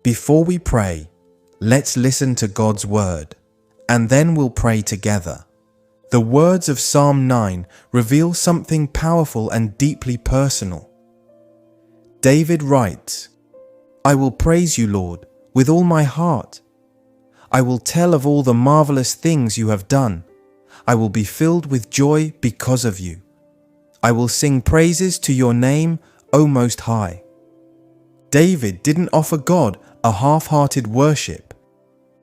Before we pray, let's listen to God's word, and then we'll pray together. The words of Psalm 9 reveal something powerful and deeply personal. David writes, "I will praise you, Lord, with all my heart. I will tell of all the marvelous things you have done. I will be filled with joy because of you. I will sing praises to your name, O Most High." David didn't offer God a half-hearted worship.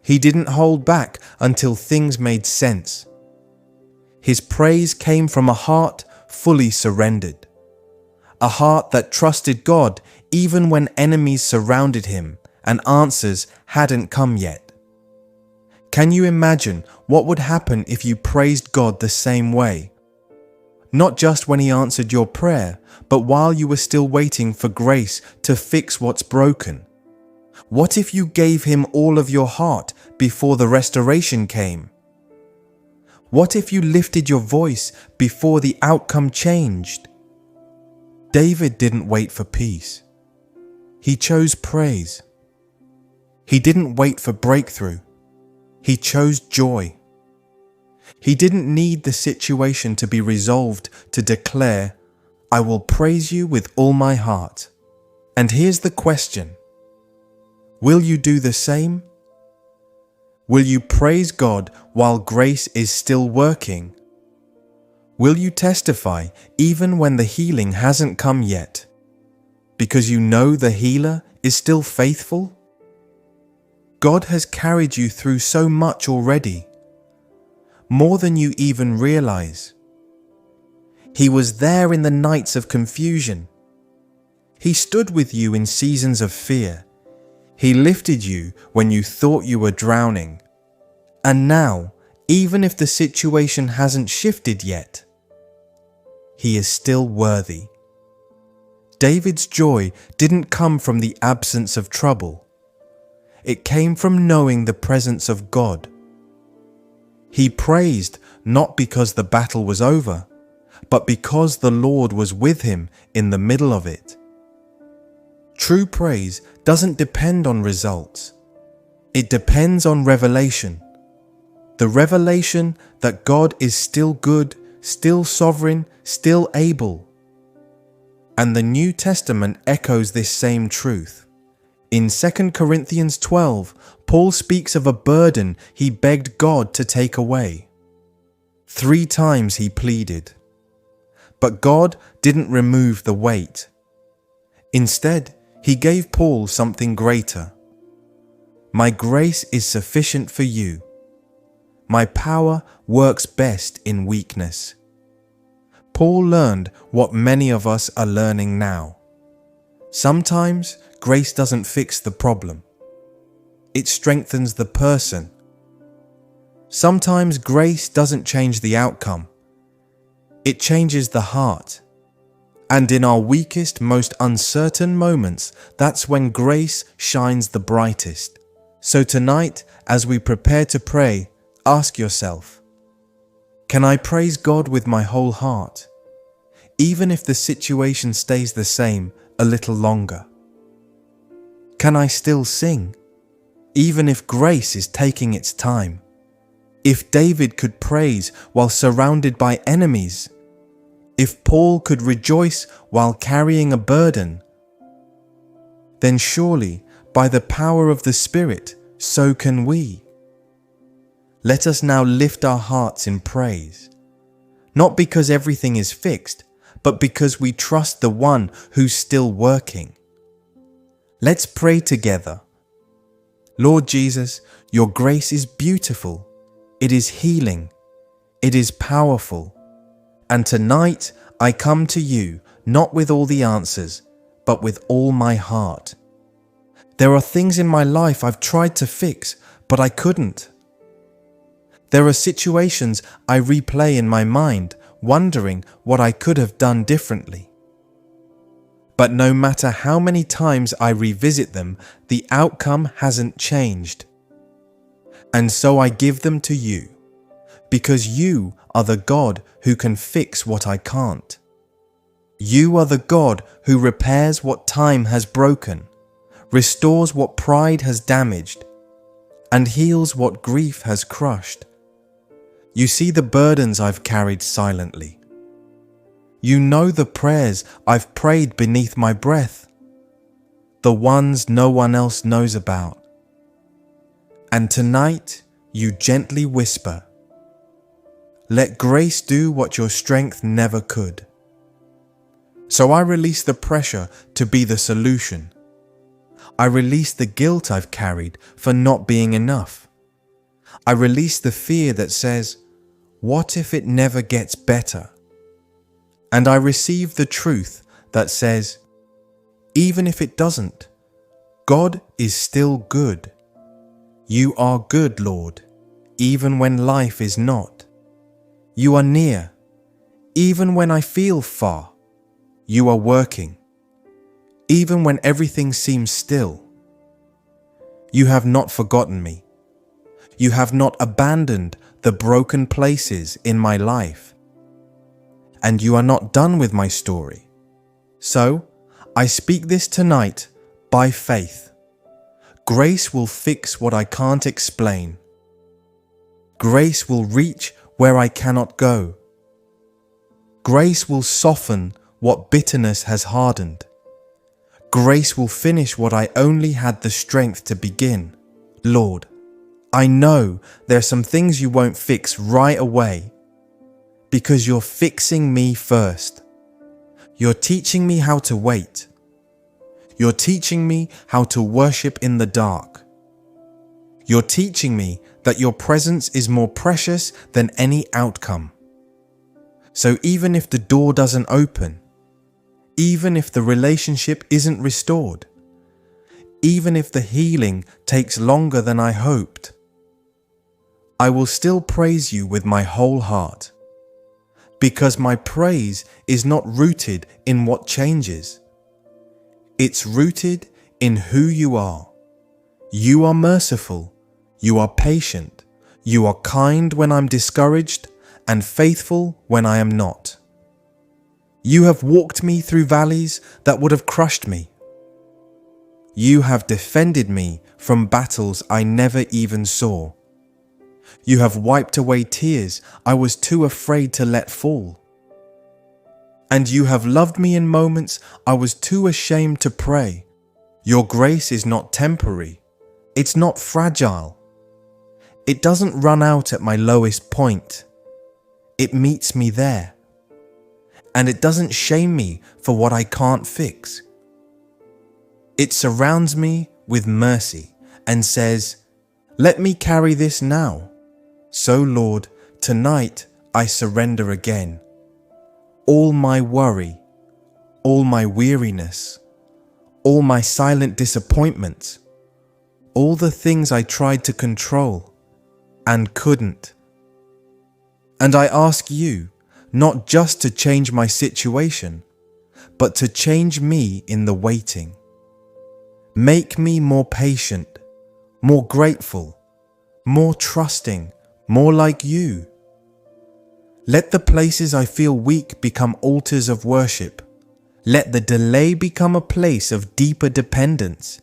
He didn't hold back until things made sense. His praise came from a heart fully surrendered, a heart that trusted God even when enemies surrounded him and answers hadn't come yet. Can you imagine what would happen if you praised God the same way? Not just when he answered your prayer, but while you were still waiting for grace to fix what's broken. What if you gave him all of your heart before the restoration came? What if you lifted your voice before the outcome changed? David didn't wait for peace. He chose praise. He didn't wait for breakthrough. He chose joy. He didn't need the situation to be resolved to declare, "I will praise you with all my heart." And here's the question. Will you do the same? Will you praise God while grace is still working? Will you testify even when the healing hasn't come yet, because you know the healer is still faithful? God has carried you through so much already, more than you even realize. He was there in the nights of confusion. He stood with you in seasons of fear. He lifted you when you thought you were drowning. And now, even if the situation hasn't shifted yet, he is still worthy. David's joy didn't come from the absence of trouble. It came from knowing the presence of God. He praised not because the battle was over, but because the Lord was with him in the middle of it. True praise doesn't depend on results. It depends on revelation. The revelation that God is still good, still sovereign, still able. And the New Testament echoes this same truth. In 2 Corinthians 12, Paul speaks of a burden he begged God to take away. 3 times he pleaded. But God didn't remove the weight. Instead, he gave Paul something greater. "My grace is sufficient for you. My power works best in weakness." Paul learned what many of us are learning now. Sometimes grace doesn't fix the problem. It strengthens the person. Sometimes grace doesn't change the outcome. It changes the heart. And in our weakest, most uncertain moments, that's when grace shines the brightest. So tonight, as we prepare to pray, ask yourself, can I praise God with my whole heart, even if the situation stays the same a little longer? Can I still sing, even if grace is taking its time? If David could praise while surrounded by enemies, if Paul could rejoice while carrying a burden, then surely, by the power of the Spirit, so can we. Let us now lift our hearts in praise, not because everything is fixed, but because we trust the one who's still working. Let's pray together. Lord Jesus, your grace is beautiful. It is healing. It is powerful. And tonight I come to you, not with all the answers, but with all my heart. There are things in my life I've tried to fix, but I couldn't. There are situations I replay in my mind, wondering what I could have done differently. But no matter how many times I revisit them, the outcome hasn't changed. And so I give them to you, because you are the God who can fix what I can't. You are the God who repairs what time has broken, restores what pride has damaged, and heals what grief has crushed. You see the burdens I've carried silently. You know the prayers I've prayed beneath my breath, the ones no one else knows about. And tonight you gently whisper, "Let grace do what your strength never could." So I release the pressure to be the solution. I release the guilt I've carried for not being enough. I release the fear that says, "What if it never gets better?" And I receive the truth that says, even if it doesn't, God is still good. You are good, Lord, even when life is not. You are near, even when I feel far. You are working, even when everything seems still. You have not forgotten me. You have not abandoned the broken places in my life. And you are not done with my story. So, I speak this tonight by faith. Grace will fix what I can't explain. Grace will reach where I cannot go. Grace will soften what bitterness has hardened. Grace will finish what I only had the strength to begin. Lord, I know there are some things you won't fix right away, because you're fixing me first. You're teaching me how to wait. You're teaching me how to worship in the dark. You're teaching me that your presence is more precious than any outcome. So even if the door doesn't open, even if the relationship isn't restored, even if the healing takes longer than I hoped, I will still praise you with my whole heart. Because my praise is not rooted in what changes. It's rooted in who you are. You are merciful. You are patient. You are kind when I'm discouraged and faithful when I am not. You have walked me through valleys that would have crushed me. You have defended me from battles I never even saw. You have wiped away tears I was too afraid to let fall. And you have loved me in moments I was too ashamed to pray. Your grace is not temporary. It's not fragile. It doesn't run out at my lowest point. It meets me there. And it doesn't shame me for what I can't fix. It surrounds me with mercy and says, "Let me carry this now." So Lord, tonight I surrender again. All my worry, all my weariness, all my silent disappointments, all the things I tried to control and couldn't. And I ask you, not just to change my situation, but to change me in the waiting. Make me more patient, more grateful, more trusting, more like you. Let the places I feel weak become altars of worship. Let the delay become a place of deeper dependence.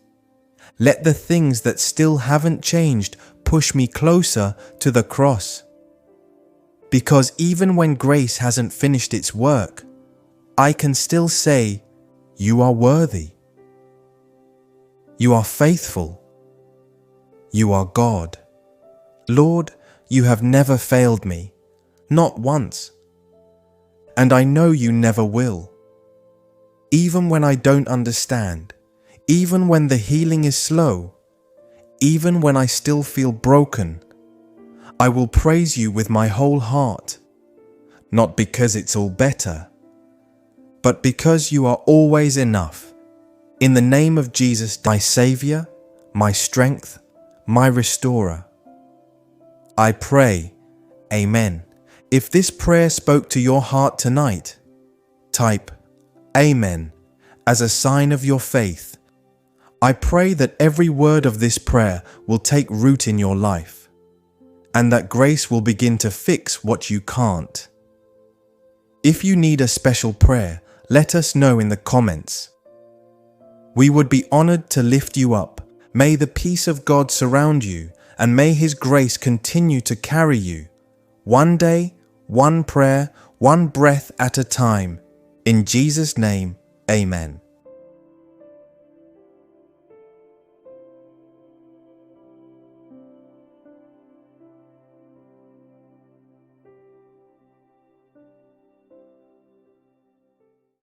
Let the things that still haven't changed push me closer to the cross. Because even when grace hasn't finished its work, I can still say, "You are worthy. You are faithful. You are God. Lord, you have never failed me, not once. And I know you never will. Even when I don't understand, even when the healing is slow, even when I still feel broken, I will praise you with my whole heart, not because it's all better, but because you are always enough. In the name of Jesus, my Savior, my strength, my restorer, I pray, Amen. If this prayer spoke to your heart tonight, type Amen as a sign of your faith. I pray that every word of this prayer will take root in your life, and that grace will begin to fix what you can't. If you need a special prayer, let us know in the comments. We would be honored to lift you up. May the peace of God surround you, and may His grace continue to carry you. One day, one prayer, one breath at a time. In Jesus' name, amen.